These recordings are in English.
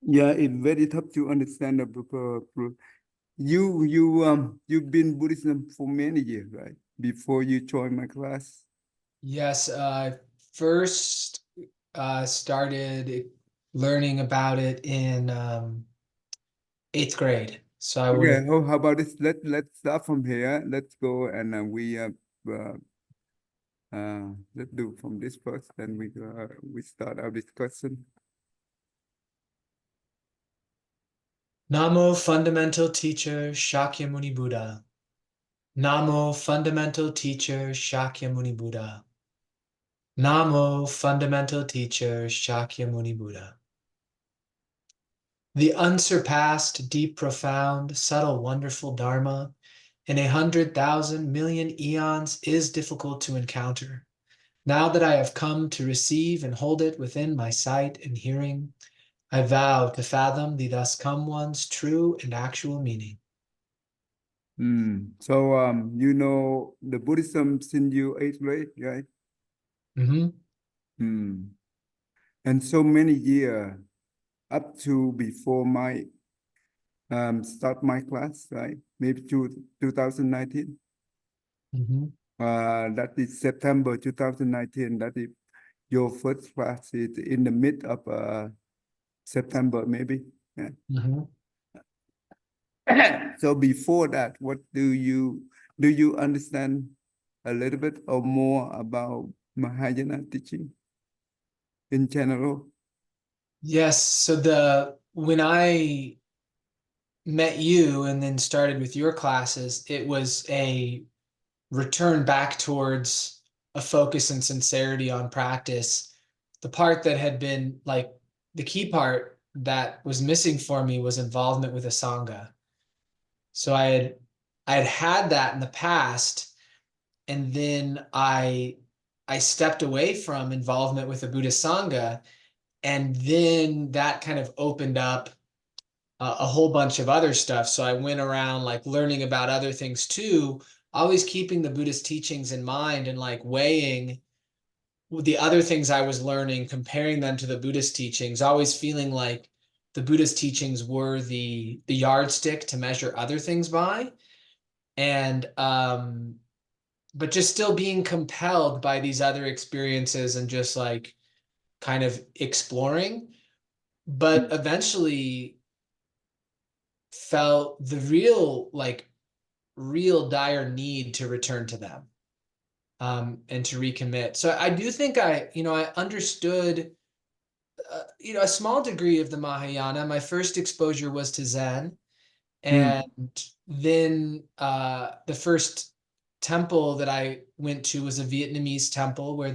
Yeah, it's very tough to understand the book. You've been Buddhism for many years, right? Before you joined my class. Yes, first started learning about it in eighth grade. So I would have, Okay, how about this? Let's start from here. Let's go and uh, let's do from this first. Then we start our discussion. Namo Fundamental Teacher Shakyamuni Buddha. Namo Fundamental Teacher Shakyamuni Buddha. Namo Fundamental Teacher Shakyamuni Buddha. The unsurpassed, deep, profound, subtle, wonderful Dharma in 100,000 million eons is difficult to encounter. Now that I have come to receive and hold it within my sight and hearing, I vow to fathom the thus come one's true and actual meaning. So the Buddhism since you eighth grade, right? Mm-hmm. Hmm. And so many years up to before my start my class, right? Maybe 2019. Mm-hmm. That is September 2019. That is your first class is in the mid of September, maybe. Yeah. Mm-hmm. So before that, what do you understand a little bit or more about Mahayana teaching in general? Yes. So when I met you and then started with your classes, it was a return back towards a focus and sincerity on practice. The part that had been like the key part that was missing for me was involvement with a sangha. So I had that in the past, and then I stepped away from involvement with the Buddhist sangha, and then that kind of opened up a whole bunch of other stuff. So I went around like learning about other things too, always keeping the Buddhist teachings in mind and like weighing the other things I was learning, comparing them to the Buddhist teachings, always feeling like the Buddhist teachings were the yardstick to measure other things by. And but just still being compelled by these other experiences and just like kind of exploring, but eventually felt the real dire need to return to them, and to recommit. So I do think I understood, a small degree of the Mahayana. My first exposure was to Zen, Mm. and then the first temple that I went to was a Vietnamese temple where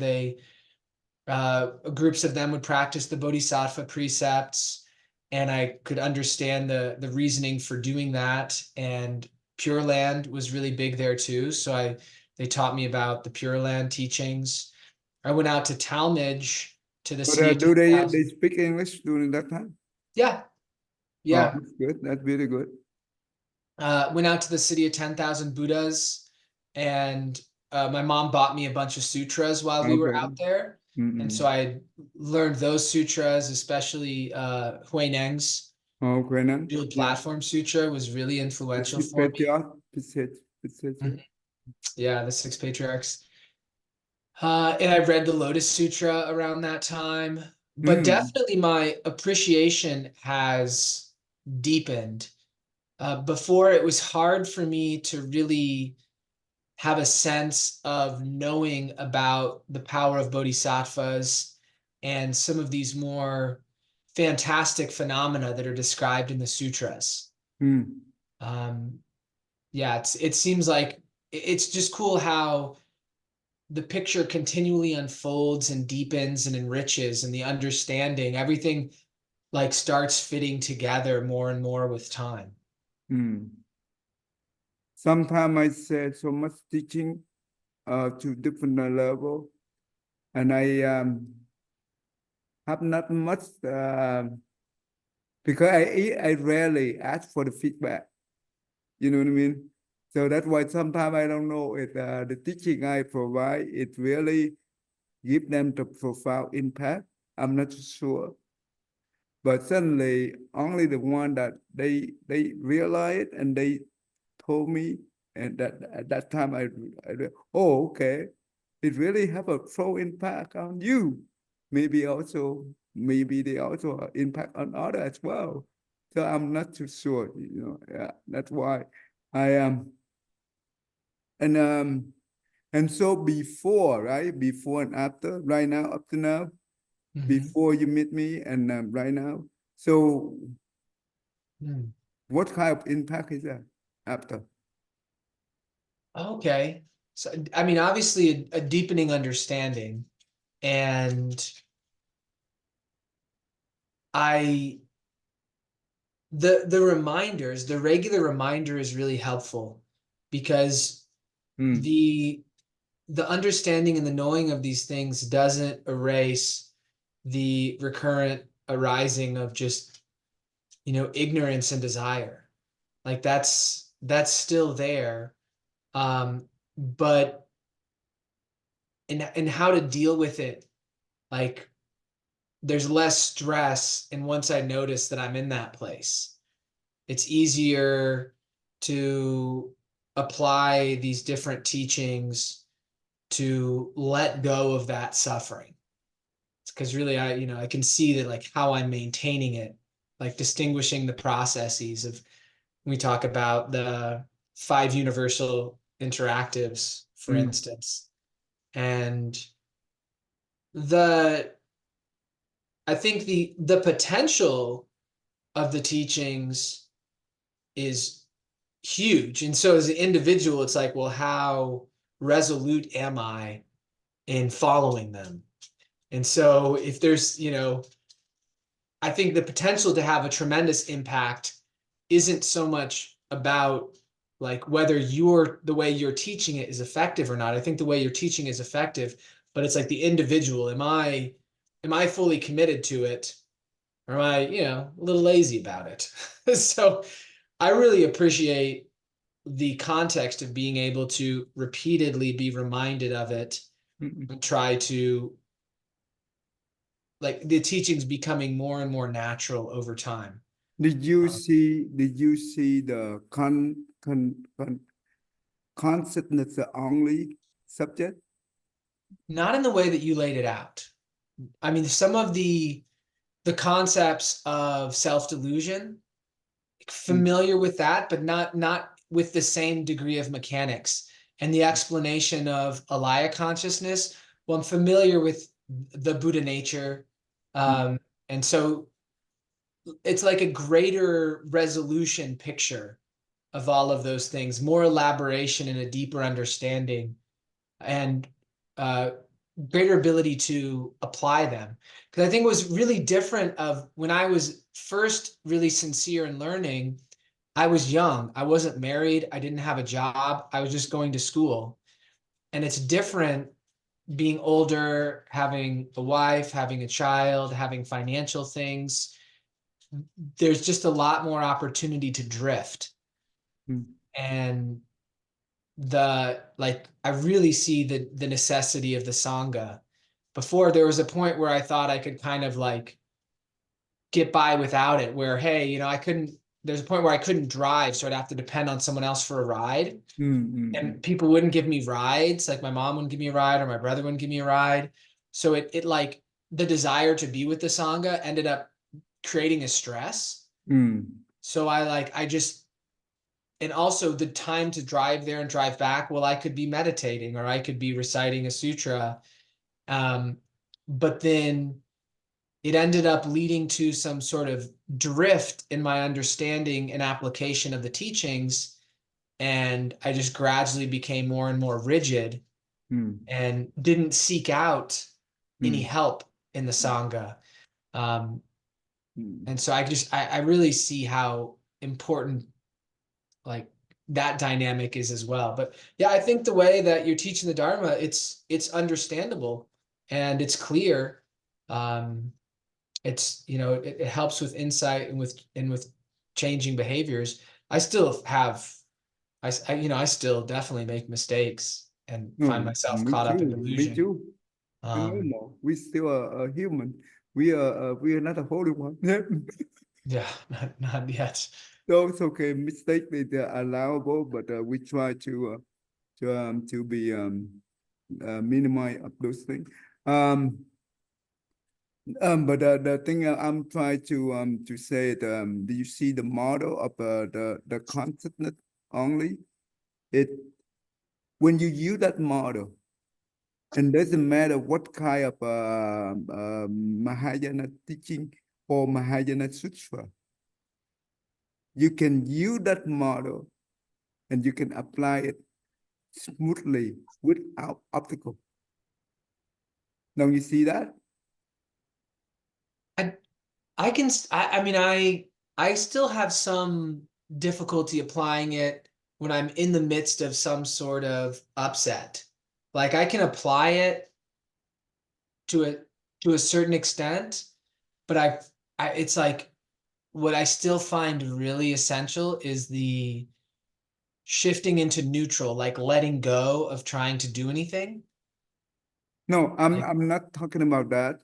groups of them would practice the Bodhisattva precepts, and I could understand the reasoning for doing that. And Pure Land was really big there too. So they taught me about the Pure Land teachings. I went out to Talmage, to the But city of do they 10,000. speak English during that time? Yeah, Oh, yeah. that's good. That's really good. Went out to the city of 10,000 Buddhas, and my mom bought me a bunch of sutras while we were Okay. out there. And so Mm-mm. I learned those sutras, especially Huineng's Okay, then. Dual Yeah. Platform Sutra was really The influential six for me. patriarch, Mhm. Yeah, the six patriarchs. And I read the Lotus Sutra around that time. But Mm. definitely my appreciation has deepened. Before, it was hard for me to really have a sense of knowing about the power of bodhisattvas and some of these more fantastic phenomena that are described in the sutras. Mm. Um, yeah, it seems like it's just cool how the picture continually unfolds and deepens and enriches, and the understanding, everything like starts fitting together more and more with time. Mm. Sometimes I said so much teaching to different level, and I have not much because I rarely ask for the feedback. You know what I mean? So that's why sometimes I don't know if the teaching I provide it really give them the profound impact. I'm not sure. but suddenly only the one that they realized it and they told me, and that at that time oh, okay, it really have a pro impact on you. Maybe they also impact on others as well. So I'm not too sure, yeah, that's why I am. And so before, right? Before and after, right now, up to now, Mhm. before you meet me and right now. So Mm. what kind of impact is that after? Okay. So, I mean, obviously a deepening understanding, and I the reminders, the regular reminder is really helpful because Mm, the understanding and the knowing of these things doesn't erase the recurrent arising of just, ignorance and desire. Like that's still there. But in how to deal with it, like there's less stress. And once I notice that I'm in that place, it's easier to apply these different teachings to let go of that suffering. Because really I can see that, like, how I'm maintaining it, like distinguishing the processes of, we talk about the five universal interactives, for mm, instance. And the I think the potential of the teachings is huge. And so as an individual, it's like, well, how resolute am I in following them? And so if there's, I think the potential to have a tremendous impact isn't so much about like whether the way you're teaching it is effective or not. I think the way you're teaching is effective, but it's like the individual. Am I fully committed to it? Or am I, a little lazy about it? So I really appreciate the context of being able to repeatedly be reminded of it mm. and try to, like, the teachings becoming more and more natural over time. Um, Did you see the consciousness only subject? Not in the way that you laid it out. I mean, some of the concepts of self-delusion, Mm, familiar with that, but not with the same degree of mechanics. And the explanation of alaya consciousness, well, I'm familiar with the Buddha nature. mm, And so it's like a greater resolution picture of all of those things, more elaboration and a deeper understanding, and uh, greater ability to apply them. Because I think it was really different of when I was first really sincere in learning. I was young. I wasn't married. I didn't have a job. I was just going to school. And it's different being older, having a wife, having a child, having financial things. There's just a lot more opportunity to drift. mm, And I really see the necessity of the Sangha. Before, there was a point where I thought I could kind of like get by without it, where, hey, I couldn't, there's a point where I couldn't drive, so I'd have to depend on someone else for a ride. mm. And people wouldn't give me rides, like my mom wouldn't give me a ride or my brother wouldn't give me a ride. So it like the desire to be with the Sangha ended up creating a stress. Mm, So I just, and also the time to drive there and drive back, well, I could be meditating or I could be reciting a sutra. Um, but then it ended up leading to some sort of drift in my understanding and application of the teachings. And I just gradually became more and more rigid mm, and didn't seek out any mm, help in the Sangha. Um, mm, and so I really see how important, like, that dynamic is as well. But yeah, I think the way that you're teaching the Dharma, it's understandable and it's clear. Um, it's, it helps with insight and with changing behaviors. I still have, I still definitely make mistakes and find No, myself me caught up in too. Me delusion. too. Um, Normal. We still are human. We are not the holy one. Yeah, not yet. So it's okay. Mistake is allowable, but we try to be minimize of those things. But the thing I'm trying to say it, do you see the model of the consciousness only? It when you use that model, and doesn't matter what kind of Mahayana teaching or Mahayana Sutra, you can use that model and you can apply it smoothly without obstacle. Now you see that? I I mean, I still have some difficulty applying it when I'm in the midst of some sort of upset. Like I can apply it to a certain extent, but it's like what I still find really essential is the shifting into neutral, like letting go of trying to do anything. No, Like, I'm not talking about that.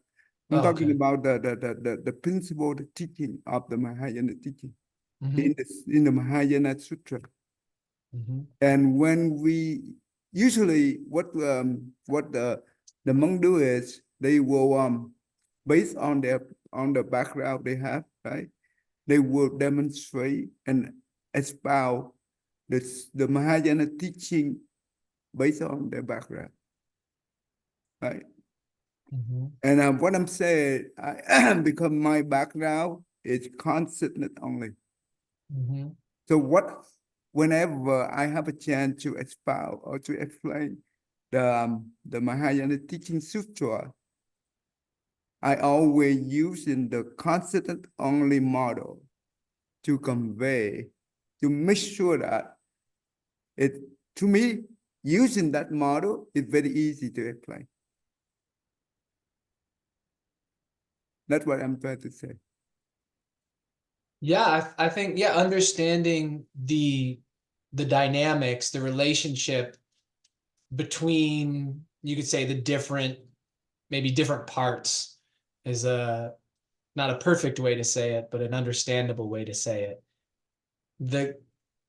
I'm oh, talking okay. about the principle, the teaching of the Mahayana teaching Mm-hmm. in the Mahayana Sutra. Mm-hmm. And when we usually what the monk do is they will based on the background they have, right? They will demonstrate and expound the Mahayana teaching based on their background, right? Mm-hmm. And what I'm saying, because my background is consciousness only. Mm-hmm. So whenever I have a chance to expound or to explain the Mahayana teaching sutra, I always using the constant only model to convey, to make sure that it, to me, using that model is very easy to explain. That's what I'm trying to say. Yeah, I think yeah, understanding the dynamics, the relationship between you could say the different maybe different parts is a not a perfect way to say it, but an understandable way to say it. The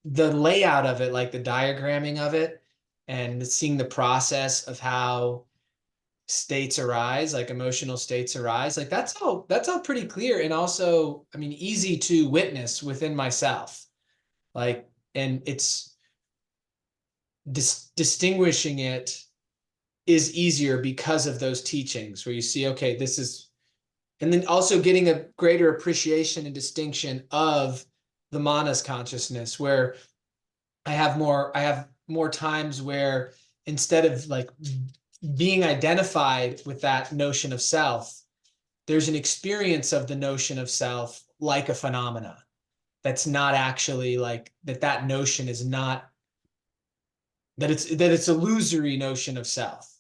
the layout of it, like the diagramming of it, and seeing the process of how states arise, like emotional states arise, like that's all pretty clear and also, I mean, easy to witness within myself. Like, and it's distinguishing it is easier because of those teachings where you see, okay, this is, and then also getting a greater appreciation and distinction of the manas consciousness, where I have more times where instead of like being identified with that notion of self, there's an experience of the notion of self like a phenomena that's not actually like that notion is not that it's illusory notion of self.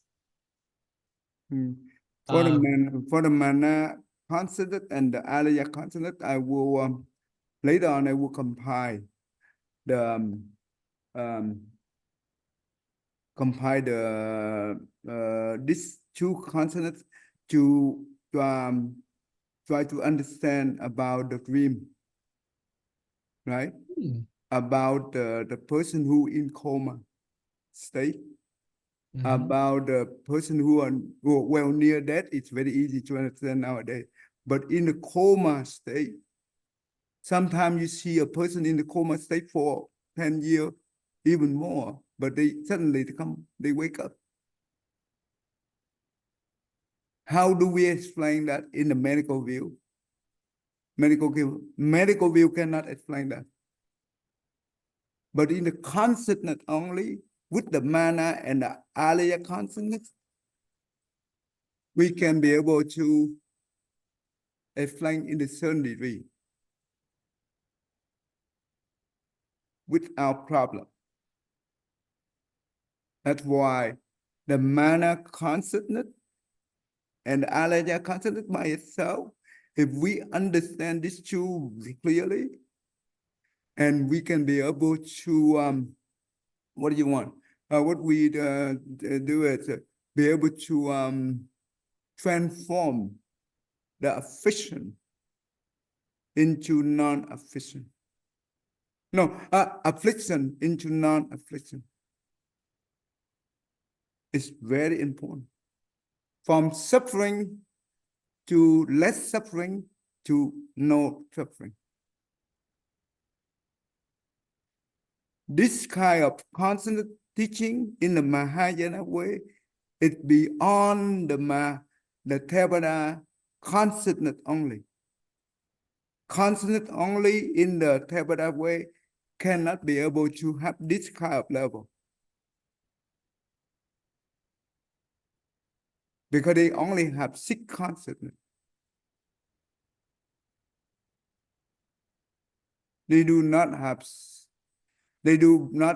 Hmm. Um, For the mana consonant and the alaya consonant, I will later on I will compile the um, compile these two consonants to try to understand about the dream, right? About the person who in coma state, mhm. about the person who are well near death. It's very easy to understand nowadays. But in the coma state, sometimes you see a person in the coma state for 10 years, even more, but they suddenly they wake up. How do we explain that in the medical view? Medical view cannot explain that. But in the consciousness only, with the mana and the alaya consciousness, we can be able to explain in a certain degree without problem. That's why the mana consciousness and the alaya consciousness by itself, if we understand these two clearly, and we can be able to what do you want? What we do is be able to transform the efficient into non-efficient. No, affliction into non-affliction. It's very important. From suffering to less suffering to no suffering. This kind of constant teaching in the Mahayana way is beyond the Theravada consciousness only. Consciousness only in the Theravada way cannot be able to have this kind of level. Because they only have 6 consciousness. They do not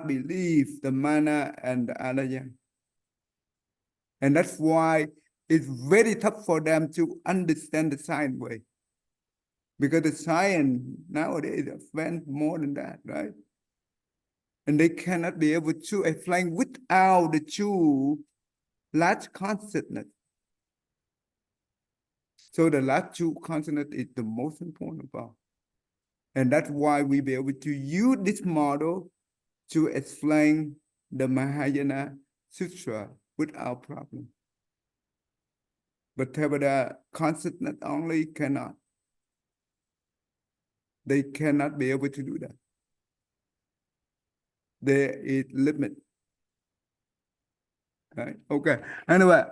believe the mana and the alaya. And that's why it's very tough for them to understand the science way. Because the science nowadays advanced more than that, right? And they cannot be able to explain without the true last consciousness. So the last true consciousness is the most important about. And that's why we be able to use this model to explain the Mahayana Sutra without problem. But Theravada consciousness only cannot. They cannot be able to do that. There is limit. Right? Okay. Anyway.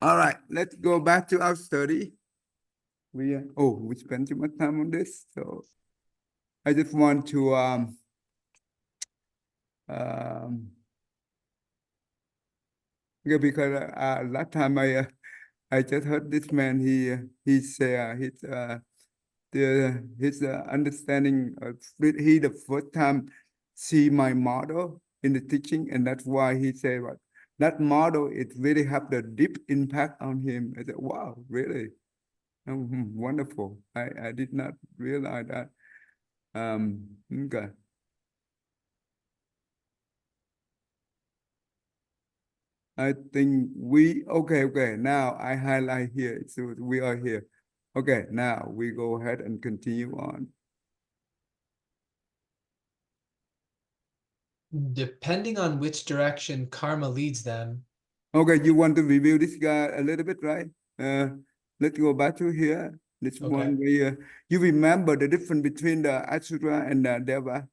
All right. Let's go back to our study. We spent too much time on this, so I just want to yeah, because last time I just heard this man, he say his understanding he the first time see my model in the teaching, and that's why he said that model it really have the deep impact on him. I said, wow, really? Wonderful. I did not realize that. Okay. I think okay. Now I highlight here, so we are here. Okay, now we go ahead and continue on. Depending on which direction karma leads them. Okay, you want to review this guy a little bit, right? Let's go back to here. This Okay. one where you remember the difference between the Asura and the Deva.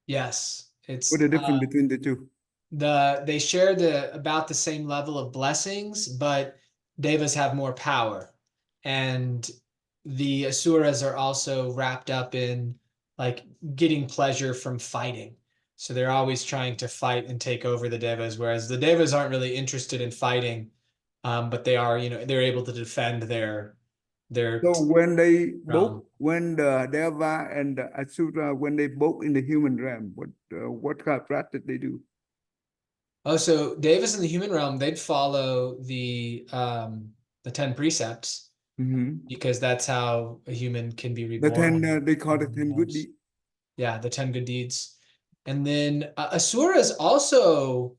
Yes, it's What the difference between the two? they share about the same level of blessings, but devas have more power, and the asuras are also wrapped up in like getting pleasure from fighting. So they're always trying to fight and take over the devas, whereas the devas aren't really interested in fighting, but they are, they're able to defend their So when they both, realm. when the Deva and the Asura, when they both in the human realm, what kind of practice they do? Oh, so devas in the human realm, they'd follow the 10 precepts, because that's how a human can be The reborn. 10, they call it 10 good deeds. Yeah, the 10 good deeds. And then asuras also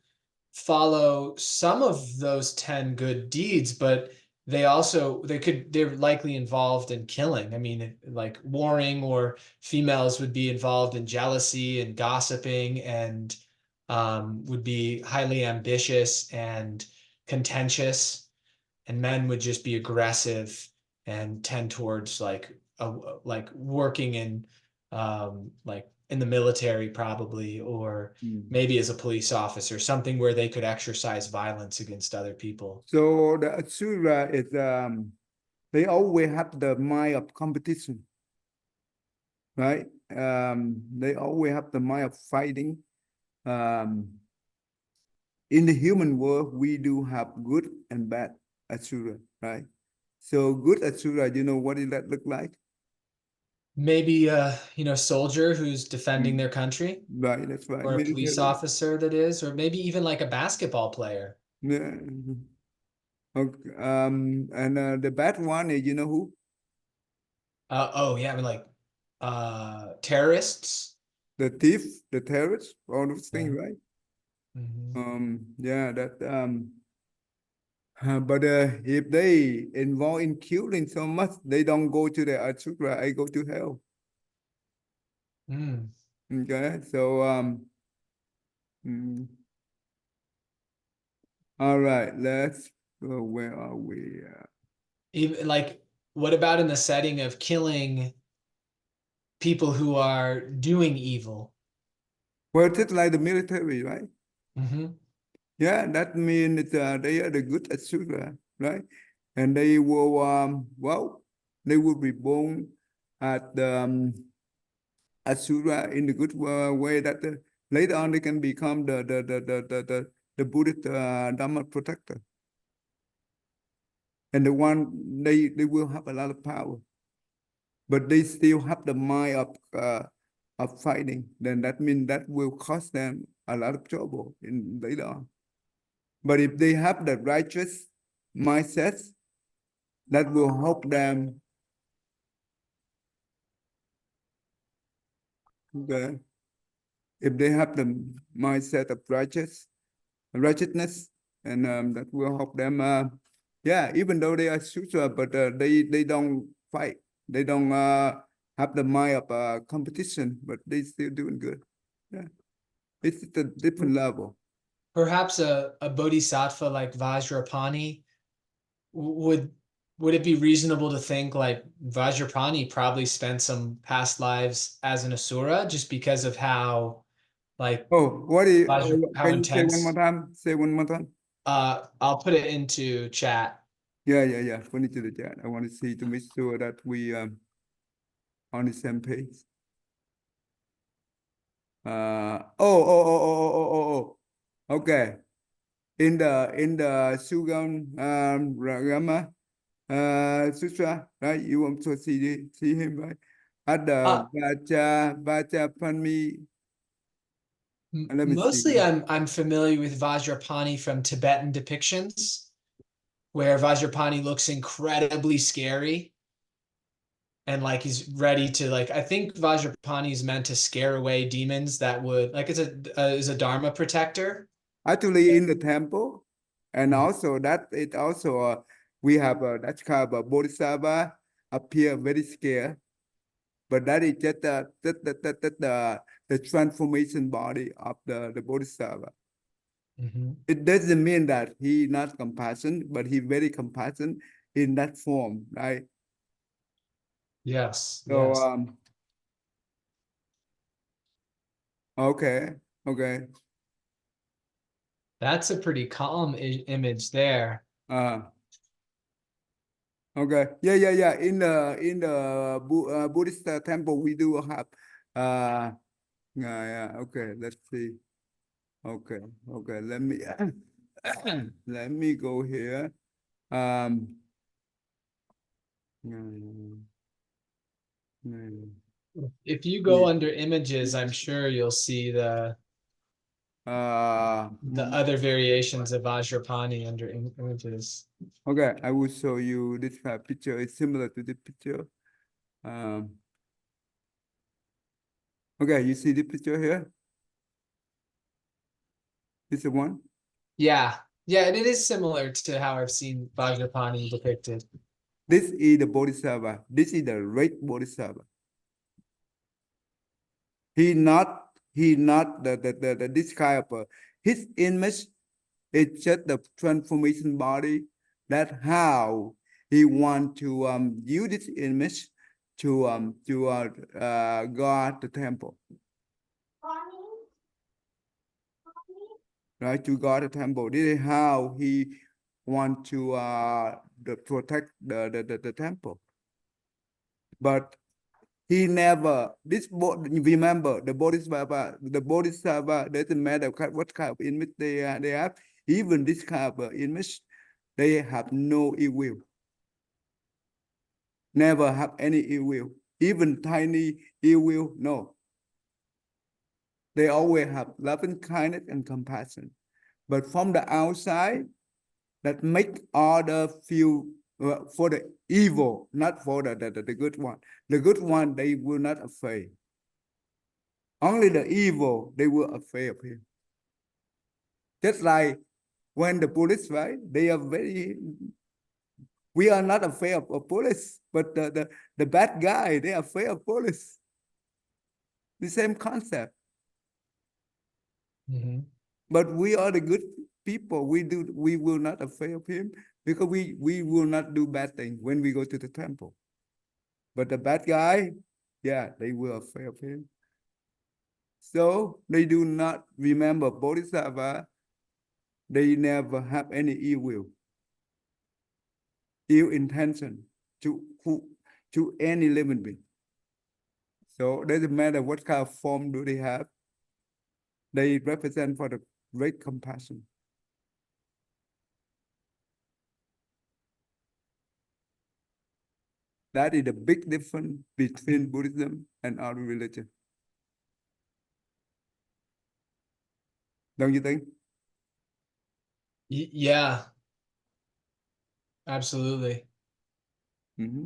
follow some of those 10 good deeds, but they're likely involved in killing. I mean, like warring, or females would be involved in jealousy and gossiping, and would be highly ambitious and contentious, and men would just be aggressive and tend towards like working in like in the military probably, or maybe as a police officer, something where they could exercise violence against other people. So the Asura is they always have the mind of competition, right? They always have the mind of fighting. In the human world, we do have good and bad Asura, right? So good Asura, you know what did that look like? Maybe soldier who's defending their country, Right, that's right. or a police Military. officer that is, or maybe even like a basketball player. Yeah. Okay. And the bad one is, you know who? Oh yeah, I mean like terrorists. The thief, the terrorist, all those Yeah. things, right? Mhm. Yeah, that But if they involved in killing so much, they don't go to the Asura, I go to hell. Mm. Okay, so mm, all right, let's go. Where are we? Even like, what about in the setting of killing people who are doing evil? Well, just like the military, right? Hmm. Yeah, that means they are the good Asura, right? And they will well, they will be born at Asura in the good way that later on they can become the Buddhist Dharma protector. And the one they will have a lot of power, but they still have the mind of fighting. Then that means that will cost them a lot of trouble in later on. But if they have the righteous mindset, that will help them. Okay? If they have the mindset of righteousness, and that will help them. Yeah, even though they are sutra, but they don't fight. They don't have the mind of competition, but they still doing good. Yeah, it's at a different level. Perhaps a bodhisattva like Vajrapani would would it be reasonable to think like Vajrapani probably spent some past lives as an asura just because of how like Oh, how can you say one more intense? time? Say one more time. I'll put it into chat. Yeah. Put it to the chat. I want to see to make sure that we on the same page. Okay. In the Sugam Rama Sutra, right? You want to see him, right? At the Uh, Vacha Panmi. Let me see. Mostly I'm familiar with Vajrapani from Tibetan depictions, where Vajrapani looks incredibly scary and like he's ready to like I think Vajrapani is meant to scare away demons that would like it's a is a Dharma protector. Actually, in the temple, and also that it also we have that's called a Bodhisattva appear very scared, but that is just the transformation body of the Bodhisattva. Mhm. It doesn't mean that he not compassion, but he very compassion in that form, right? Yes, So yes. okay, okay, That's a pretty calm image there. uh, okay, yeah. In the Buddhist temple, we do have yeah. Okay, let's see. Okay, Let me let me go here. Um, mm, mm, If you go yeah. under images, I'm sure you'll see the Mm, other variations of Vajrapani under images. okay, I will show you this picture. It's similar to the picture. Um, okay, you see the picture here? This is one. Yeah. Yeah, and it is similar to how I've seen Vajrapani depicted. This is the Bodhisattva. This is the right Bodhisattva. He not the this kind of his image is just the transformation body. That how he want to use this image to guard the temple, right? To guard the temple. This is how he want to protect the temple. But he never remember the Bodhisattva doesn't matter what kind of image they have, even this kind of image, they have no ill will, never have any ill will, even tiny ill will, no. They always have loving kindness and compassion. But from the outside, that make other feel for the evil, not for the good one. The good one, they will not afraid. Only the evil, they were afraid of him. Just like when the police, right? They are very. We are not afraid of police, but the bad guy, they are afraid of police. The same concept. Mhm. But we are the good people. We will not afraid of him because we will not do bad things when we go to the temple. But the bad guy, yeah, they will afraid of him. So they do not remember Bodhisattva. They never have any ill intention to to any living being. So it doesn't matter what kind of form do they have. They represent for the great compassion. That is the big difference between Buddhism and other religion. Don't you think? Yeah, absolutely. Mm-hmm.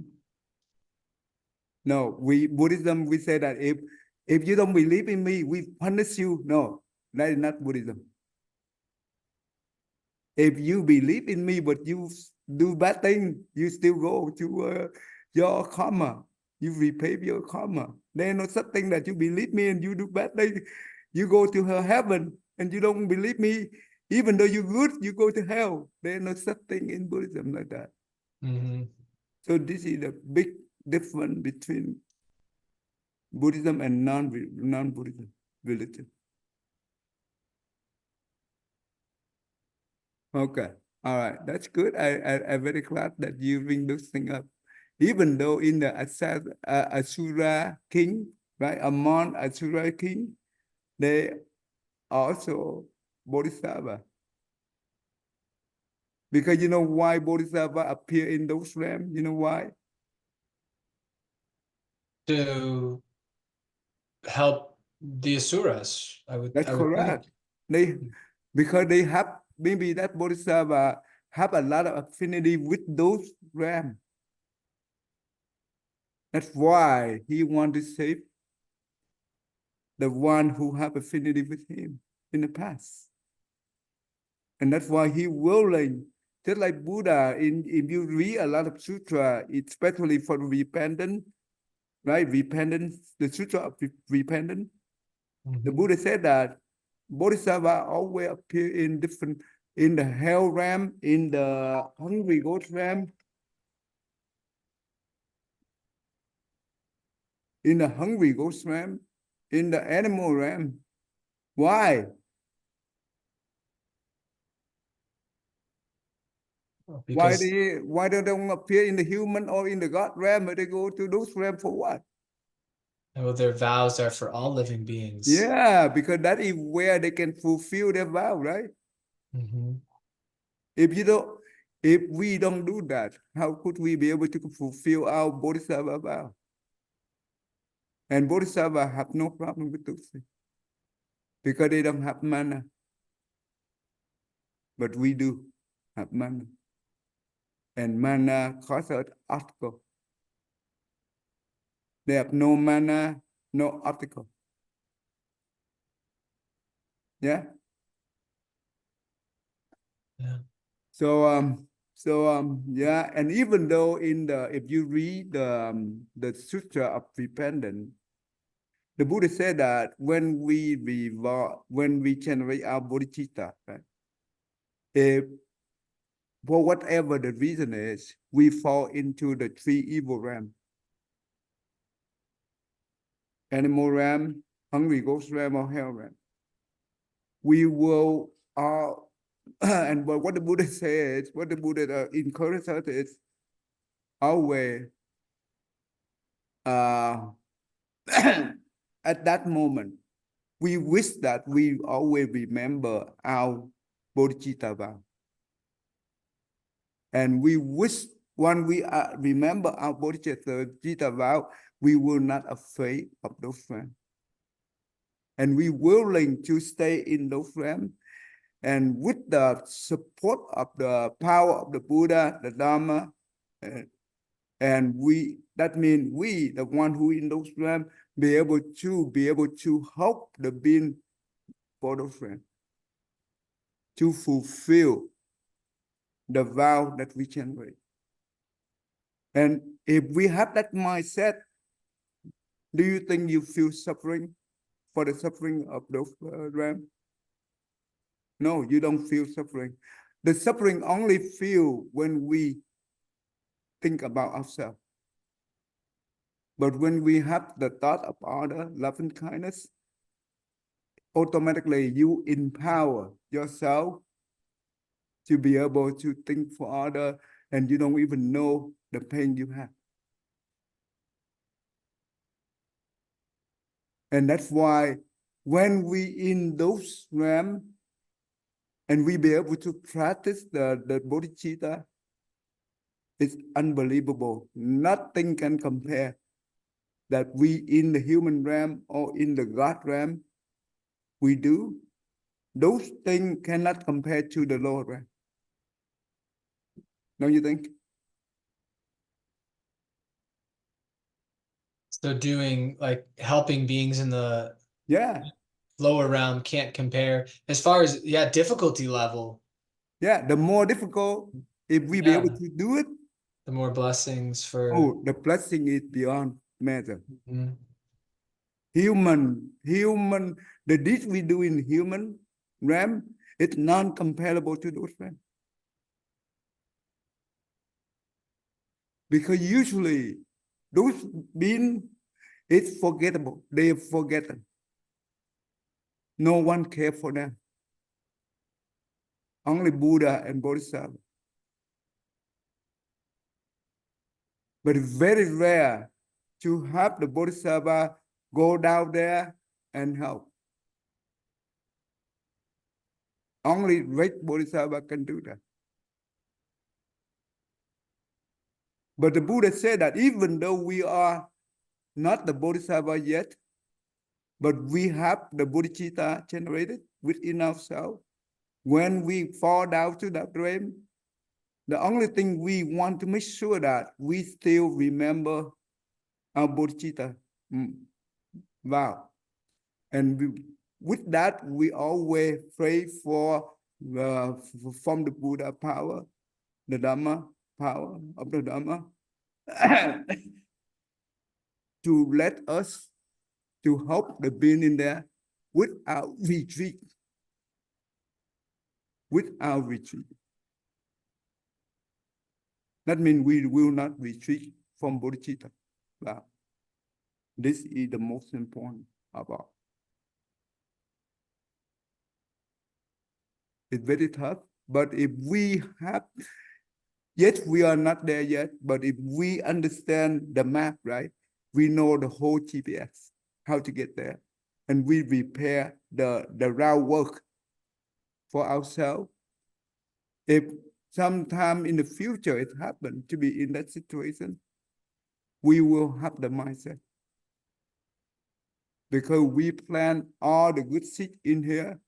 No, Buddhism, we say that if you don't believe in me, we punish you. No, that is not Buddhism. If you believe in me, but you do bad thing, you still go to your karma. You repay your karma. There is no such thing that you believe me and you do bad thing. You go to her heaven and you don't believe me. Even though you're good, you go to hell. There is no such thing in Buddhism like that. Mm-hmm. So this is the big difference between Buddhism and non-Buddhism religion. Okay, all right, that's good. I'm very glad that you bring those things up. Even though in the Asura king, right, among Asura king, they also Bodhisattva. Because you know why Bodhisattva appear in those realms? You know why? To help the asuras, That's I would think. correct. They because they have maybe that Bodhisattva have a lot of affinity with those realms. That's why he want to save the one who have affinity with him in the past. And that's why he willing, just like Buddha, if you read a lot of sutra, especially for repentance, right? Repentance, the sutra of repentance, the Mm-hmm. Buddha said that Bodhisattva always appear in different, in the hell realm, in the hungry ghost realm, in the hungry ghost realm, in the animal realm. Why? Because Why they don't appear in the human or in the God realm, but they go to those realms for what? well, their vows are for all living beings. Yeah, because that is where they can fulfill their vow, right? Mm-hmm. If you don't, if we don't do that, how could we be able to fulfill our bodhisattva vow? And bodhisattva have no problem with those things because they don't have mana, but we do have mana, and mana causes us obstacle. They have no mana, no obstacle. Yeah. Yeah. Yeah, and even though in the if you read the Sutra of Repentance, the Buddha said that when we generate our bodhicitta, right? If for whatever the reason is, we fall into the three evil realms: animal realm, hungry ghost realm, or hell realm. We will and but what the Buddha says, what the Buddha encourages us is always uh, at that moment, we wish that we always remember our bodhicitta vow. And we wish when we remember our bodhicitta vow, we will not afraid of those realms. And we willing to stay in those realms. And with the support of the power of the Buddha, the Dharma, and that means we, the one who in those realms, be able to help the being for those realms. to fulfill the vow that we generate. And if we have that mindset, do you think you feel suffering for the suffering of those realms? No, you don't feel suffering. The suffering only feel when we think about ourselves. But when we have the thought of order, love, and kindness, automatically you empower yourself to be able to think for other, and you don't even know the pain you have. And that's why when we in those realms and we be able to practice the bodhicitta, it's unbelievable. Nothing can compare that we in the human realm or in the God realm, we do. Those things cannot compare to the lower realm. Don't you think? So doing like helping beings in the Yeah, lower realm can't compare as far as difficulty level. yeah. The more difficult, if we be able Yeah, to do it, the more blessings for oh, the blessing is beyond measure. Mhm. Human, the deeds we do in human realm, it's non-comparable to those realms. Because usually those beings, it's forgettable. They are forgotten. No one cares for them. Only Buddha and Bodhisattva. But it's very rare to have the Bodhisattva go down there and help. Only great Bodhisattva can do that. But the Buddha said that even though we are not the Bodhisattva yet, but we have the bodhicitta generated within ourselves. When we fall down to that realm, the only thing we want to make sure that we still remember our bodhicitta vow. And with that, we always pray for from the Buddha power, the Dharma power of the Dharma, to let us to help the being in there without retreat. Without retreat. That means we will not retreat from bodhicitta. Wow. This is the most important about. It's very tough, but if we have, yet we are not there yet, but if we understand the map, right, we know the whole GPS, how to get there, and we prepare the route work for ourselves. If sometime in the future it happens to be in that situation, we will have the mindset. Because we plan all the good seeds in here,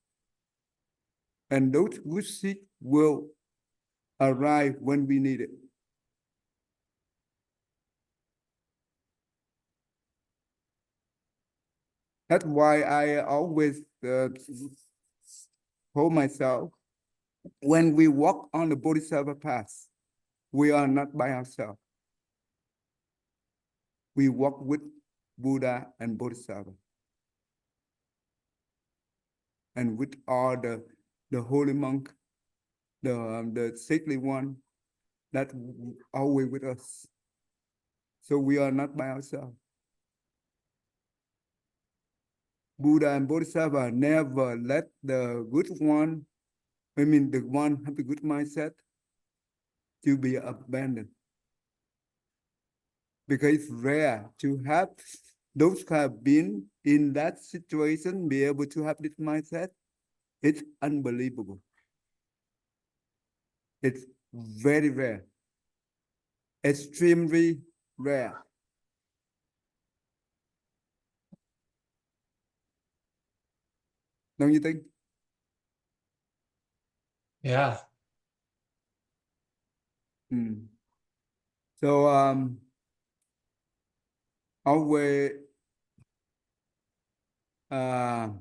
and those good seeds will arrive when we need it. That's why I always told myself, when we walk on the Bodhisattva path, we are not by ourselves. We walk with Buddha and Bodhisattva. And with all the holy monk, the saintly one, that always with us. So we are not by ourselves. Buddha and Bodhisattva never let the good one, the one have a good mindset, to be abandoned. Because it's rare to have those who have been in that situation be able to have this mindset. It's unbelievable. It's very rare. Extremely rare. Don't you think? Yeah. So always have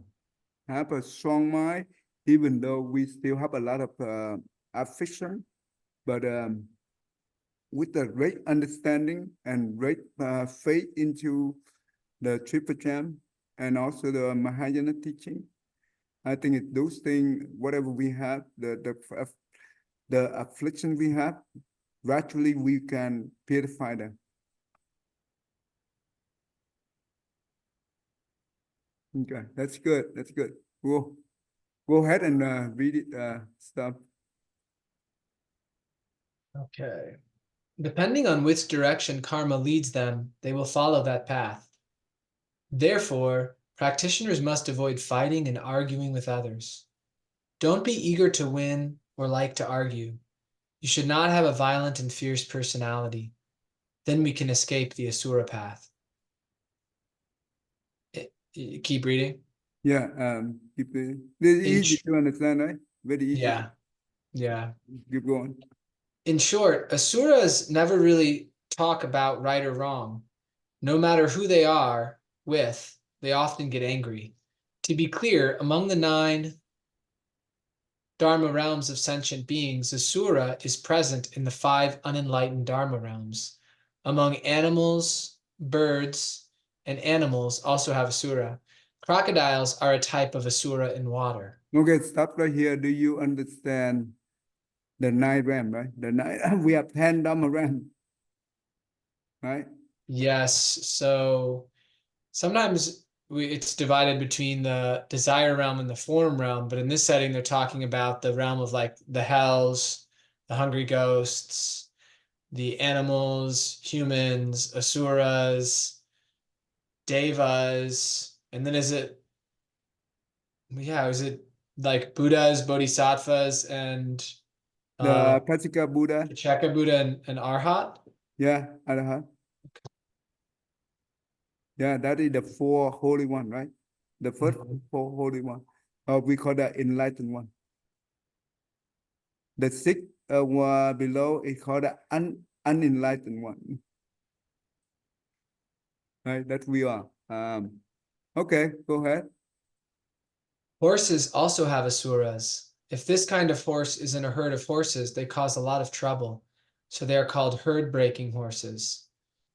a strong mind even though we still have a lot of affliction, but with the great understanding and great faith into the Triple Gem and also the Mahayana teaching, I think it, those things, whatever we have, the affliction we have, gradually we can purify them. Okay, that's good. That's good. Go ahead and read it, stuff. Okay. Depending on which direction karma leads them, they will follow that path. Therefore, practitioners must avoid fighting and arguing with others. Don't be eager to win or like to argue. You should not have a violent and fierce personality. Then we can escape the Asura path. Keep reading. Yeah, keep it. It's In easy to understand, right? Very easy. yeah. Keep going. In short, Asuras never really talk about right or wrong. No matter who they are with, they often get angry. To be clear, among the 9 Dharma realms of sentient beings, Asura is present in the 5 unenlightened Dharma realms. Among animals, birds, and animals also have Asura. Crocodiles are a type of Asura in water. Okay, stop right here. Do you understand the 9 ram, right? The 9, we have 10 Dhamma ram, right? Yes, so sometimes it's divided between the desire realm and the form realm, but in this setting, they're talking about the realm of like the hells, the hungry ghosts, the animals, humans, asuras, devas, and then is it like Buddhas, bodhisattvas, and The Pasika Buddha, Cheka Buddha and Arhat? yeah, Arhat. Yeah, that is the 4 holy one, right? The first Mhm. 4 holy one. We call that enlightened one. The 6 one below is called the unenlightened one. Right, that we are. Okay, go ahead. Horses also have asuras. If this kind of horse is in a herd of horses, they cause a lot of trouble. So they are called herd-breaking horses.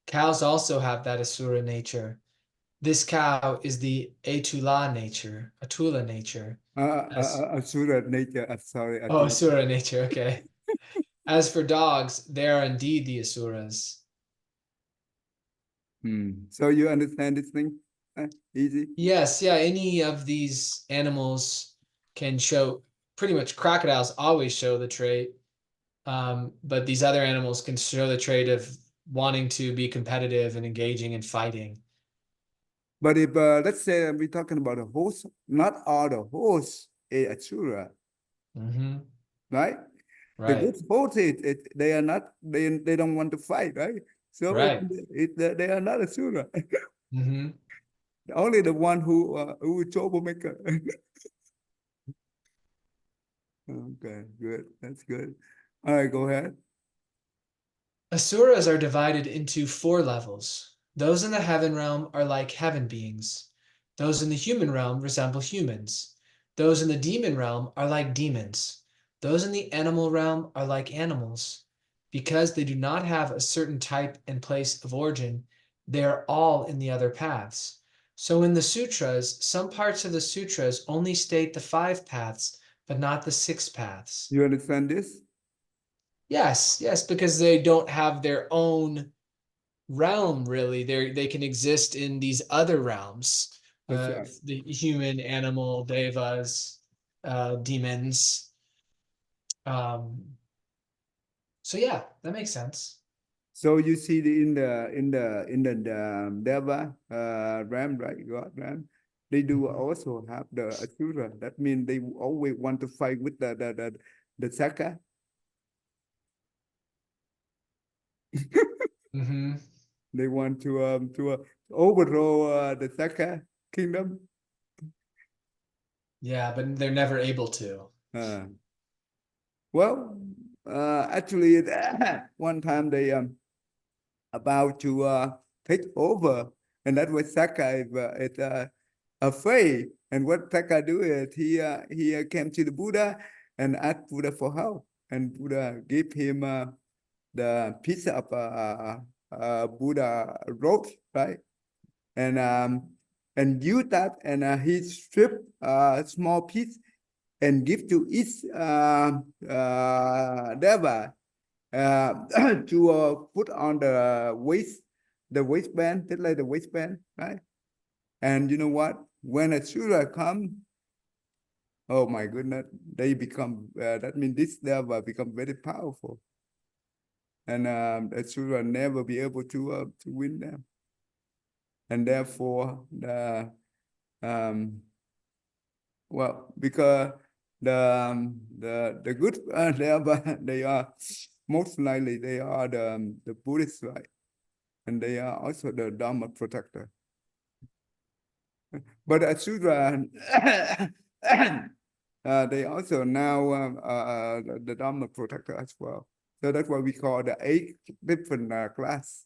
Cows also have that asura nature. This cow is the Atula nature. As Asura nature, sorry, oh, Atula. asura nature, okay. As for dogs, they are indeed the asuras. So you understand this thing? Easy. Yes, yeah, any of these animals can show, pretty much crocodiles always show the trait. But these other animals can show the trait of wanting to be competitive and engaging in fighting. But if let's say we're talking about a horse, not all the horse is Asura, Mm-hmm. right? The Right. good horse, they are not, they don't want to fight, right? So Right. they are not Asura. Mm-hmm. Only the one who is troublemaker. Okay, good. That's good. All right, go ahead. Asuras are divided into 4 levels. Those in the heaven realm are like heaven beings. Those in the human realm resemble humans. Those in the demon realm are like demons. Those in the animal realm are like animals. Because they do not have a certain type and place of origin, they are all in the other paths. So in the sutras, some parts of the sutras only state the 5 paths, but not the 6 paths. You understand this? Yes, because they don't have their own realm really. They can exist in these other realms, That's right. the human, animal, devas, demons. Um, so yeah, that makes sense. So you see in the Deva Ram, right? God Ram, they do Mhm. also have the Asura. That means they always want to fight with the Saka. Mm-hmm. They want to overthrow the Saka kingdom. Yeah, but they're never able to. Uh, well, actually, one time they about to take over, and that was Saka is afraid. And what Taka do is he came to the Buddha and asked Buddha for help, and Buddha gave him the piece of Buddha wrote, right? And use that, and he stripped a small piece and give to each deva to put on the waistband, just like the waistband, right? And you know what? When Asura come, oh my goodness, they become, that means this deva become very powerful. And Asura never be able to win them. And therefore, well, because the good deva, they are most likely they are the Buddhists, right? And they are also the Dharma protector. But Asura, they also now the Dharma protector as well. So that's what we call the 8 different class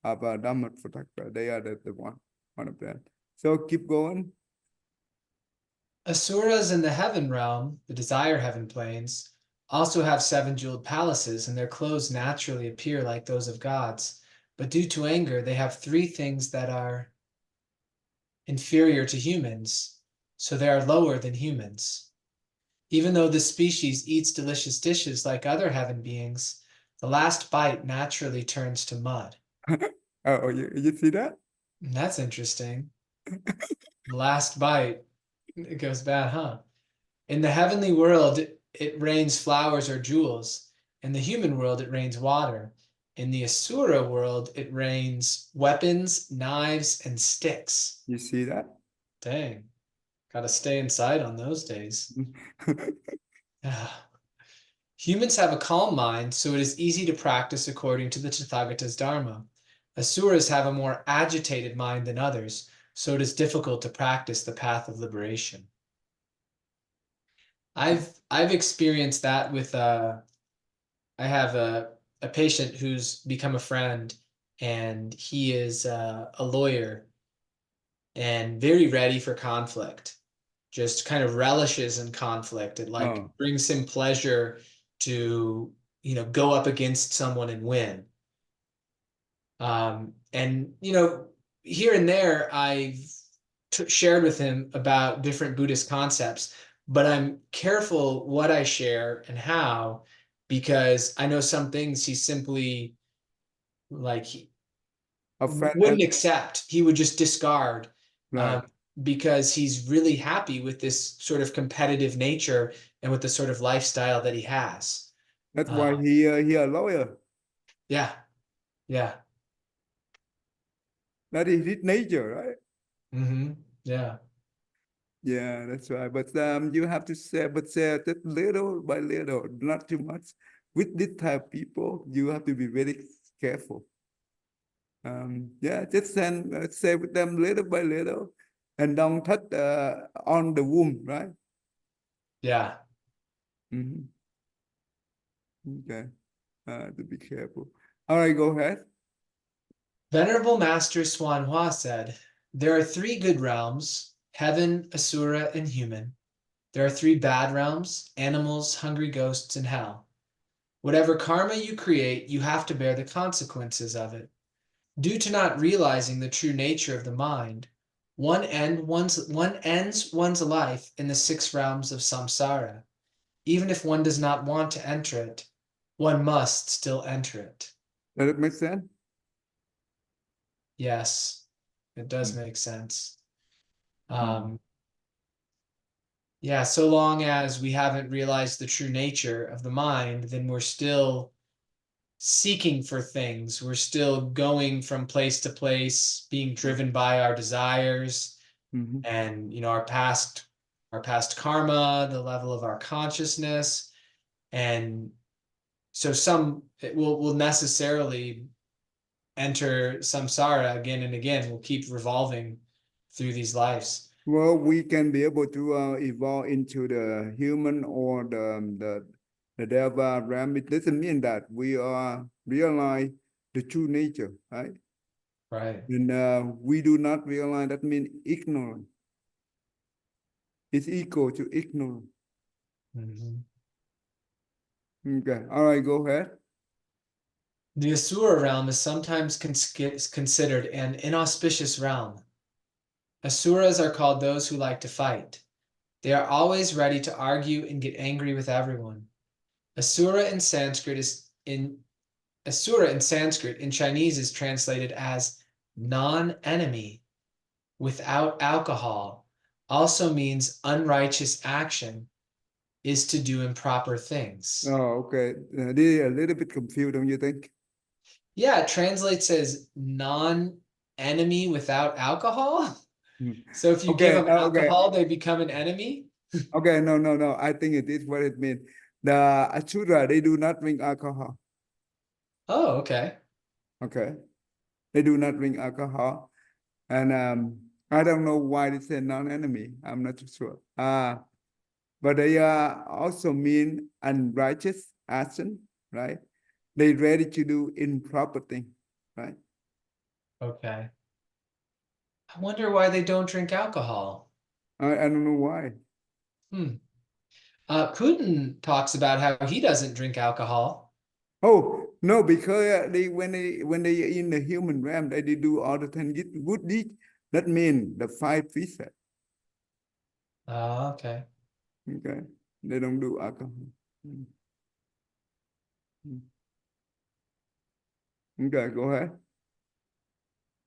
of Dharma protector. They are the one of them. So keep going. Asuras in the heaven realm, the desire heaven planes, also have 7 jeweled palaces, and their clothes naturally appear like those of gods. But due to anger, they have 3 things that are inferior to humans, so they are lower than humans. Even though this species eats delicious dishes like other heaven beings, the last bite naturally turns to mud. Oh, you see that? That's interesting. The last bite, it goes bad, huh? In the heavenly world, it rains flowers or jewels. In the human world, it rains water. In the Asura world, it rains weapons, knives, and sticks. You see that? Dang, gotta stay inside on those days. Humans have a calm mind, so it is easy to practice according to the Tathagata's Dharma. Asuras have a more agitated mind than others, so it is difficult to practice the path of liberation. I've experienced that with I have a patient who's become a friend, and he is a lawyer and very ready for conflict. Just kind of relishes in conflict. It like Oh, brings him pleasure to, go up against someone and win. And here and there, I've shared with him about different Buddhist concepts, but I'm careful what I share and how, because I know some things he simply like he offend him, wouldn't accept. He would just discard, right? um, because he's really happy with this sort of competitive nature and with the sort of lifestyle that he has. That's why Uh, he a lawyer. yeah, yeah, That is his nature, right? yeah. Yeah, that's right. But you have to say, but say that little by little, not too much. With this type of people, you have to be very careful. Yeah, just say with them little by little, and don't touch on the womb, right? Yeah. Hmm. Okay, to be careful. All right, go ahead. Venerable Master Xuanhua said, there are 3 good realms, heaven, Asura, and human. There are 3 bad realms, animals, hungry ghosts, and hell. Whatever karma you create, you have to bear the consequences of it. Due to not realizing the true nature of the mind, one ends one's life in the 6 realms of samsara. Even if one does not want to enter it, one must still enter it. Does it make sense? Yes, it does Mm. make sense. Mm. Yeah, so long as we haven't realized the true nature of the mind, then we're still seeking for things. We're still going from place to place, being driven by our desires Mhm. and our past karma, the level of our consciousness. And so some it will necessarily enter samsara again and again. We'll keep revolving through these lives. Well, we can be able to evolve into the human or the deva realm. It doesn't mean that we are realize the true nature, right? Right. And we do not realize that means ignorant. is equal to ignorance. Mhm. Okay, all right, go ahead. The Asura realm is sometimes considered an inauspicious realm. Asuras are called those who like to fight. They are always ready to argue and get angry with everyone. Asura in Sanskrit in Chinese is translated as non-enemy without alcohol, also means unrighteous action is to do improper things. Oh, okay. This is a little bit confused, don't you think? Yeah, it translates as non-enemy without alcohol. Hmm. So if you give Okay, them okay, alcohol, they become an enemy. okay. No. I think it is what it means. The Asura, they do not drink alcohol. Oh, okay. Okay, they do not drink alcohol, and I don't know why they say non-enemy. I'm not too sure. But they also mean unrighteous action, right? They ready to do improper thing, right? Okay. I wonder why they don't drink alcohol. I don't know why. Hmm. Putin talks about how he doesn't drink alcohol. Oh no, because when they in the human realm, they do all the things good deed. That means the five precepts. Oh, okay. Okay, they don't do alcohol. Mm, mm. Okay, go ahead.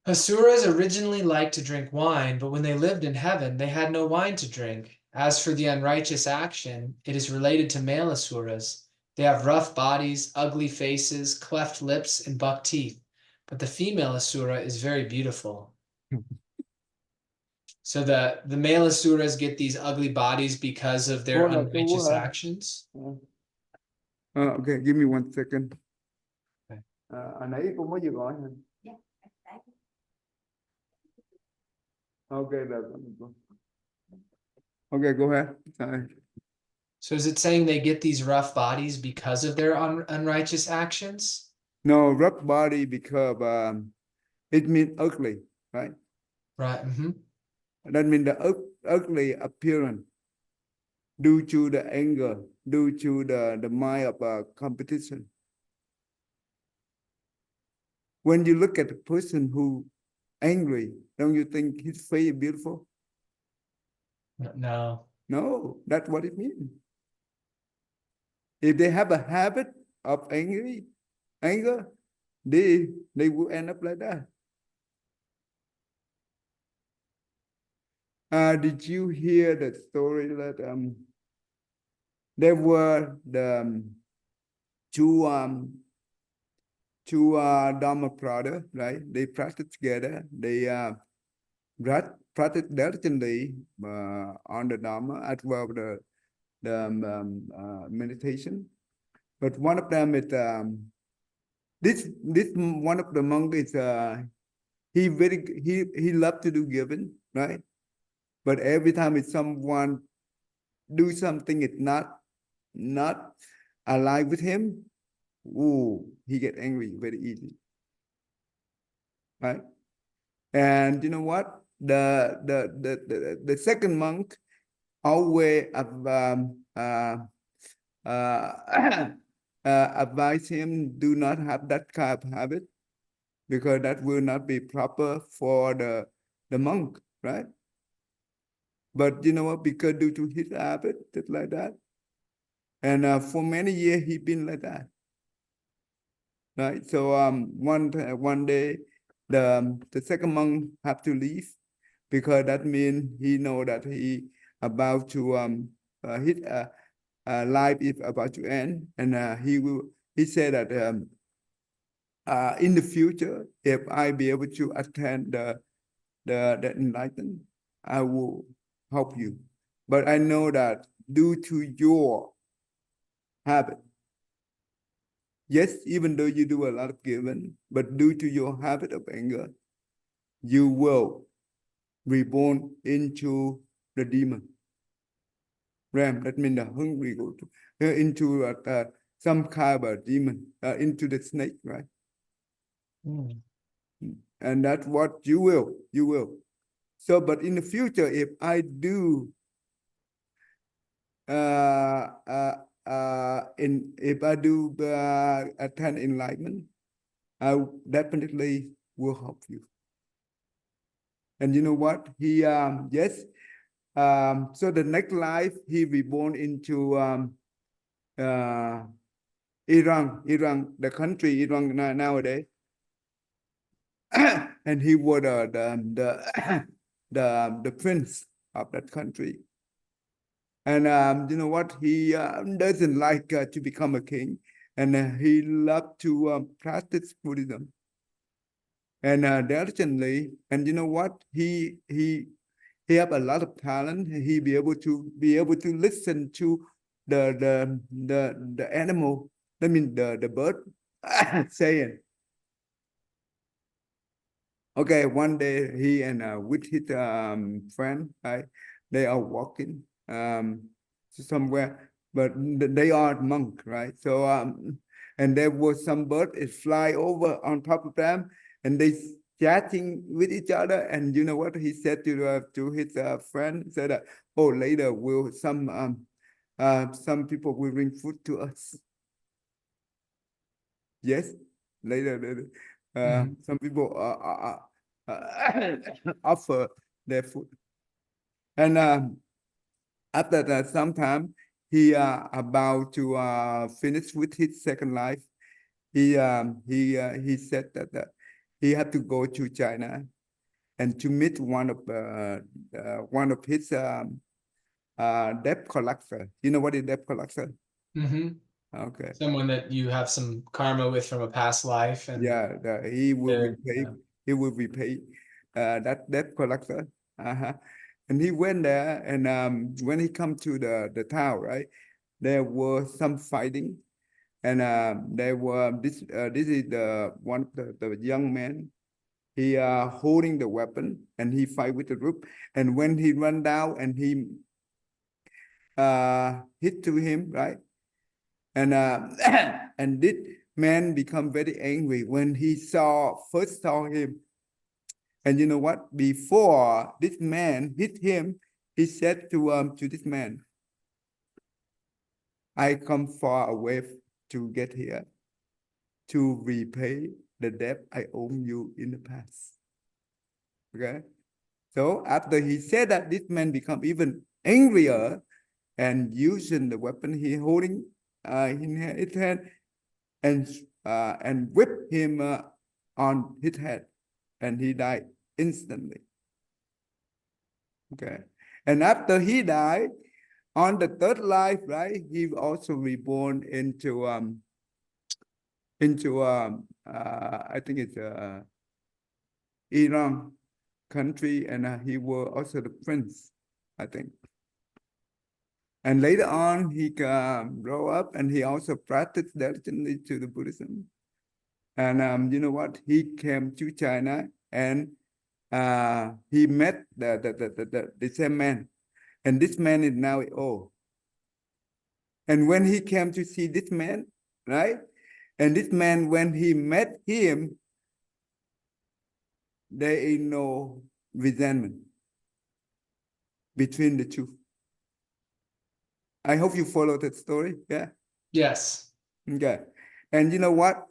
Asuras originally liked to drink wine, but when they lived in heaven, they had no wine to drink. As for the unrighteous action, it is related to male asuras. They have rough bodies, ugly faces, cleft lips, and buck teeth. But the female asura is very beautiful. So the male asuras get these ugly bodies because of their Cô là tu unrighteous hả? actions. Okay, give me 1 second. Okay. Hồi nãy cô mới vừa gọi hả? Okay, okay, go ahead. Sorry. So is it saying they get these rough bodies because of their unrighteous actions? No, rough body because it means ugly, right? Right. Mm-hmm. That means the ugly appearance due to the anger, due to the mind of competition. When you look at a person who angry, don't you think his face is beautiful? No. No, that's what it means. If they have a habit of anger, they will end up like that. Did you hear the story that there were the two Dharma brother, right? They practice together. They practice diligently on the Dharma as well the meditation. But one of them is this one of the monk is he loved to do giving, right? But every time if someone do something it's not aligned with him, ooh, he get angry very easy, right? And you know what? The second monk always advise him do not have that kind of habit because that will not be proper for the monk, right? But you know what? Because due to his habit, just like that, and for many years he been like that, right? So one day the second monk have to leave because that means he know that he about to his life is about to end, and he said that in the future if I be able to attend the enlightenment, I will help you. But I know that due to your habit, yes, even though you do a lot of giving, but due to your habit of anger, you will reborn into the demon realm. That means the hungry go to, into some kind of a demon, into the snake, right? Mm. And that's what you will. So, but in the future, if I do if I do attend enlightenment, I definitely will help you. And you know what? He yes. So the next life he reborn into uh, Iran, the country Iran nowadays, and he was the prince of that country. And you know what? He doesn't like to become a king, and he loved to practice Buddhism. And diligently, and you know what? He have a lot of talent. He be able to listen to the animal. I mean the bird saying. Okay, one day he and with his friend, right? They are walking somewhere, but they are monk, right? So and there was some bird is fly over on top of them, and they chatting with each other. And you know what he said to his friend? He said, "Oh, later will some people will bring food to us." Yes, later, Mhm. some people offer their food. And after that, sometime he about to finish with his second life. He said that he had to go to China and to meet one of his debt collector. You know what is debt collector? Mhm. Okay. Someone that you have some karma with from a past life, and Yeah, he will they're repay. He will repay that debt collector. Uh-huh. And he went there, and when he come to the town, right, there was some fighting, and there were this is the one of the young man. He holding the weapon, and he fight with the group. And when he run down, and he hit to him, right, and and this man become very angry when he first saw him. And you know what? Before this man hit him, he said to this man, "I come far away to get here to repay the debt I owe you in the past." Okay. So after he said that, this man become even angrier and using the weapon he holding in his hand and whip him on his head, and he died instantly. Okay. And after he died, on the third life, right, he also reborn into I think it's Iran country, and he was also the prince, I think. And later on, he grew up, and he also practiced diligently to the Buddhism. And you know what? He came to China, and he met the same man, and this man is now old. And when he came to see this man, right? And this man, when he met him, there is no resentment between the two. I hope you follow that story. Yeah. yes. Okay. And you know what?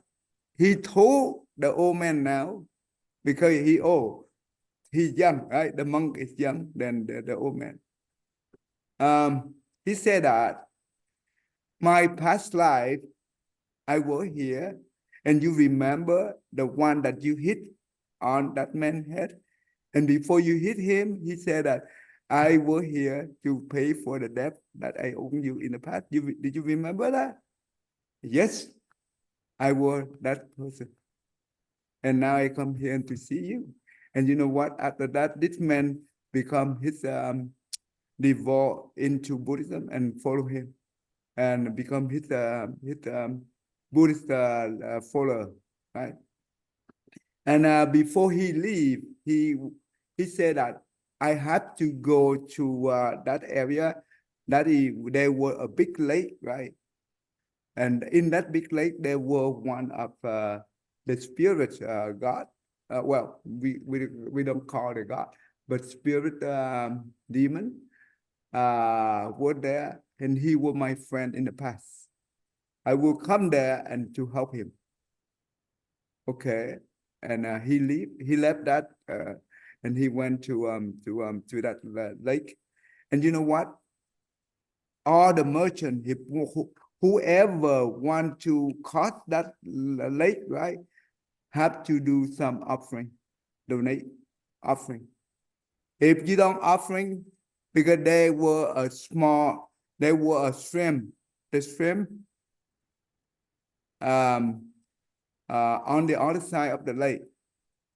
He told the old man now, because he old, he's young, right? The monk is young than the old man. He said that my past life, I was here, and you remember the one that you hit on that man's head? And before you hit him, he said that I was here to pay for the debt that I owe you in the past. Did you remember that? Yes, I was that person. And now I come here to see you. And you know what? After that, this man become his devote into Buddhism and follow him and become his Buddhist follower, right? And before he leave, he said that I had to go to that area there were a big lake, right? And in that big lake, there were one of the spirit god. Well, we don't call it god, but spirit demon were there, and he was my friend in the past. I will come there and to help him. Okay, and he left that and he went to that lake, and you know what? All the merchant, whoever want to cross that lake, right, have to do some offering, donate offering. If you don't offering, because they were a shrimp, the shrimp um, on the other side of the lake.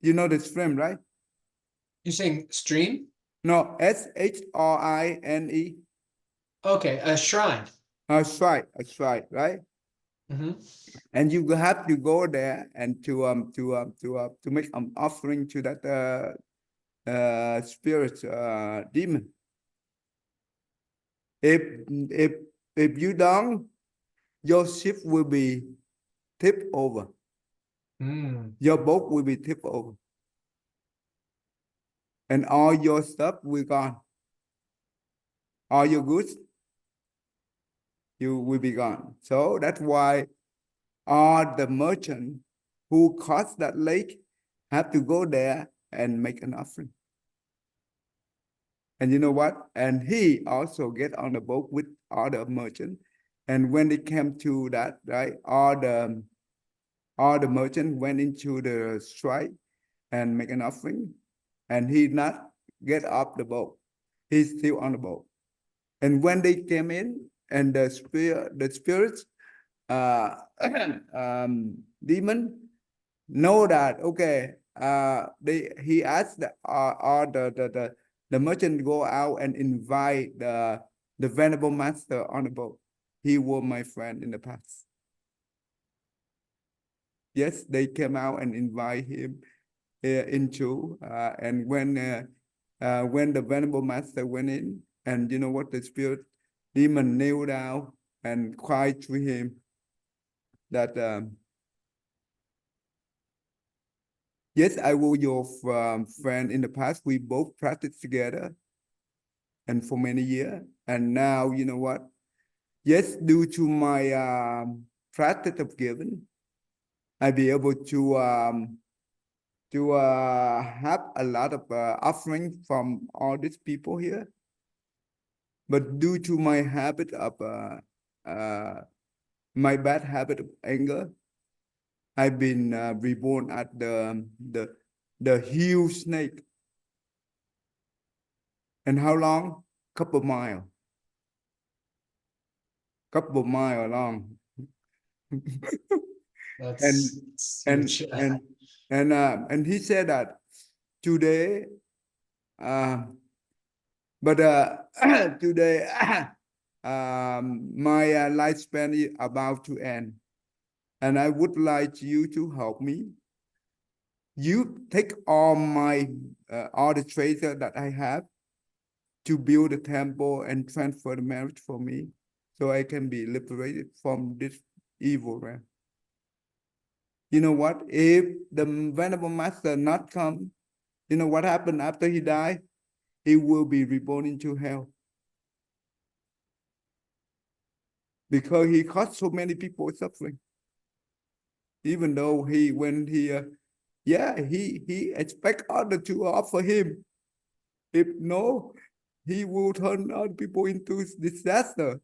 You know the shrimp, right? You're saying stream? No, Shrine. Okay, a shrine. A shrine, right? Mm-hmm. And you have to go there and to make an offering to that spirit demon. If if if you don't, your ship will be tipped over. Mm. Your boat will be tipped over, and all your stuff will gone. All your goods, you will be gone. So that's why all the merchant who cross that lake have to go there and make an offering. And you know what? And he also get on the boat with other merchant. And when they came to that, right, all the merchant went into the strike and make an offering, and he not get off the boat. He's still on the boat. And when they came in, and the spirits, uh, demon know that okay. He asked the merchant go out and invite the venerable master on the boat. He was my friend in the past. Yes, they came out and invite him into, and when the venerable master went in, and you know what, the spirit demon kneel down and cried to him that yes, I was your friend in the past. We both practiced together and for many years. And now, you know what? Yes, due to my practice of giving, I be able to have a lot of offering from all these people here. But due to my habit of my bad habit of anger, I've been reborn at the huge snake. And how long? Couple of mile long. and That's and huge. and he said that today, but today my lifespan is about to end, and I would like you to help me. You take all the treasure that I have to build a temple and transfer the marriage for me, so I can be liberated from this evil realm. You know what? If the Venerable Master not come, you know what happened after he died? He will be reborn into hell. Because he caused so many people suffering. Even though he expect others to offer him. If no, he will turn other people into disaster.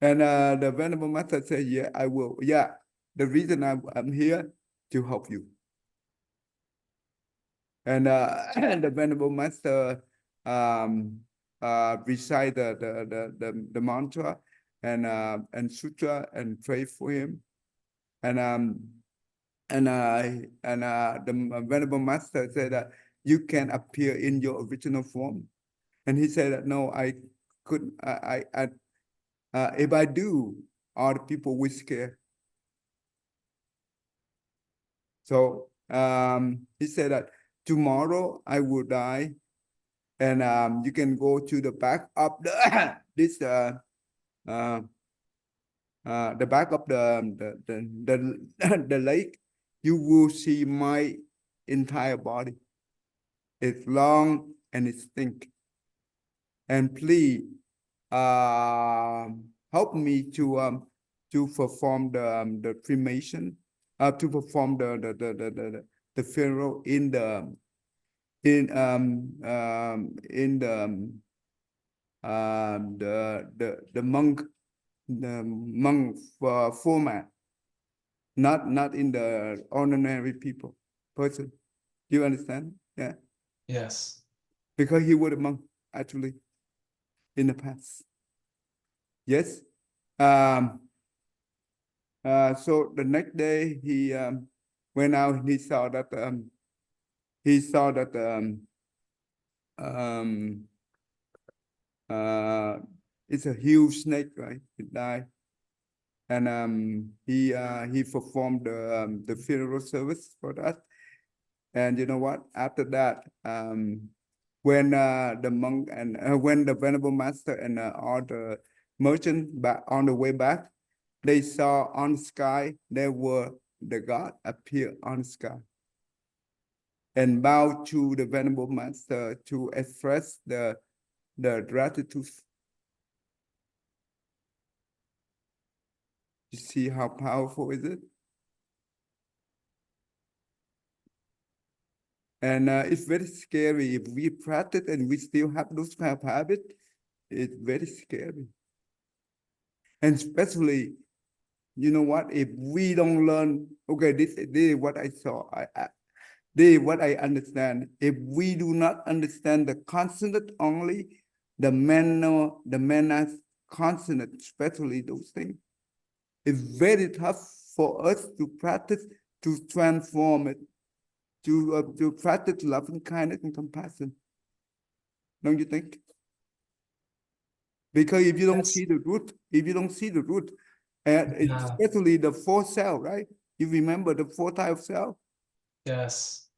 And the Venerable Master said, yeah, I will. Yeah, the reason I'm here to help you. And and the Venerable Master recite the mantra and sutra and pray for him. And the Venerable Master said that you can appear in your original form. And he said that no, I couldn't. If I do, all the people will scare. So he said that tomorrow I will die, and you can go to the back of the this uh, the back of the lake. You will see my entire body. It's long and it's thick. And please helped me to perform the cremation, to perform the funeral in the monk format, not in the ordinary people person. Do you understand? Yeah, Yes. because he was a monk actually in the past. Yes. Um, so the next day he went out and he saw that um, uh, it's a huge snake, right? It died, and he performed the funeral service for that. And you know what? After that, when the monk and when the venerable master and all the merchant back on the way back, they saw on the sky there were the god appear on the sky and bow to the venerable master to express the gratitude. You see how powerful is it? And it's very scary if we practice and we still have those kind of habits. It's very scary. And especially, you know what? If we don't learn, okay, this is what I saw. This is what I understand. If we do not understand the consonant only, the manner consonant, especially those things, it's very tough for us to practice to transform it, to practice loving kindness and compassion. Don't you think? Because if you don't see the root, and Yeah. especially the fourth cell, right? You remember the four type of cell? Yes.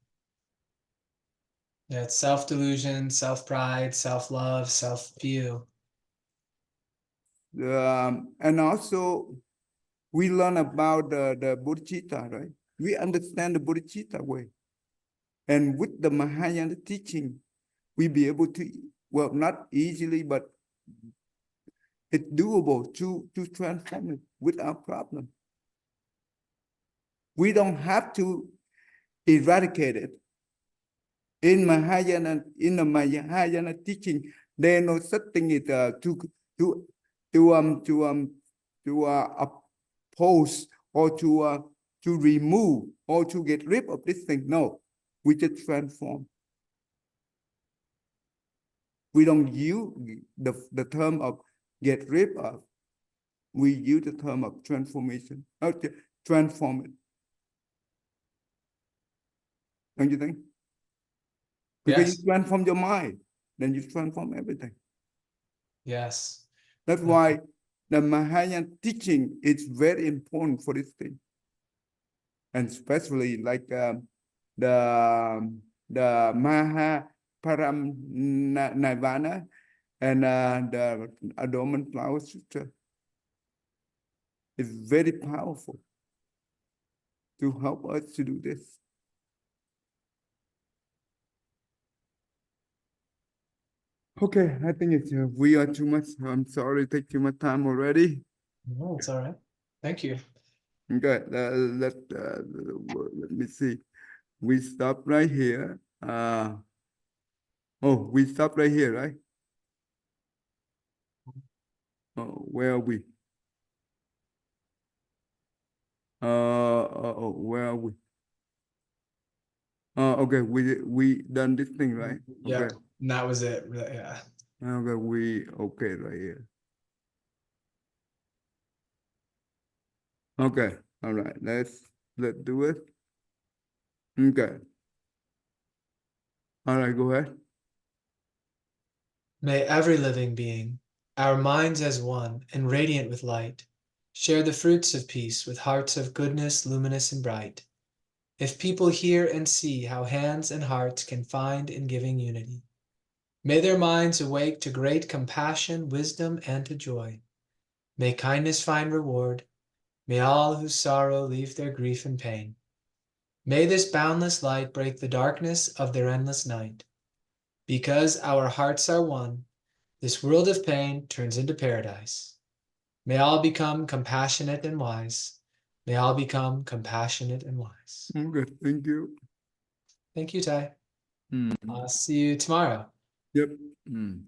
Yeah, it's self-delusion, self-pride, self-love, self-view. And also we learn about the bodhicitta, right? We understand the bodhicitta way. And with the Mahayana teaching, we be able to, well, not easily, but it's doable to transform it without problem. We don't have to eradicate it. In the Mahayana teaching, there is no such thing as to to um to um to oppose or to remove or to get rid of this thing. No, we just transform. We don't use the term of get rid of. We use the term of transformation. Okay, transform it. Don't you think? Because you Yes. transform your mind, then you transform everything. Yes. That's why the Mahayana teaching is very important for this thing, and especially like the Maha Param Nirvana and the Adornment Flower Sutra is very powerful to help us to do this. Okay, I think it's we are too much. I'm sorry, take too much time already. No, it's all right. Thank you. Okay, let me see. We stop right here. Oh, we stop right here, right? Oh, where are we? Where are we? Okay, we done this thing, right? Okay, Yep. And that was it. Yeah. okay, we okay right here. Okay, all right. Let's do it. Okay, all right. Go ahead. May every living being, our minds as one and radiant with light, share the fruits of peace with hearts of goodness, luminous and bright. If people hear and see how hands and hearts can find in giving unity, may their minds awake to great compassion, wisdom, and to joy. May kindness find reward. May all who sorrow leave their grief and pain. May this boundless light break the darkness of their endless night. Because our hearts are one, This world of pain turns into paradise. May all become compassionate and wise. May all become compassionate and wise. Okay, thank you. Thank you, Tai. Mm. I'll see you tomorrow. Yep. Mm.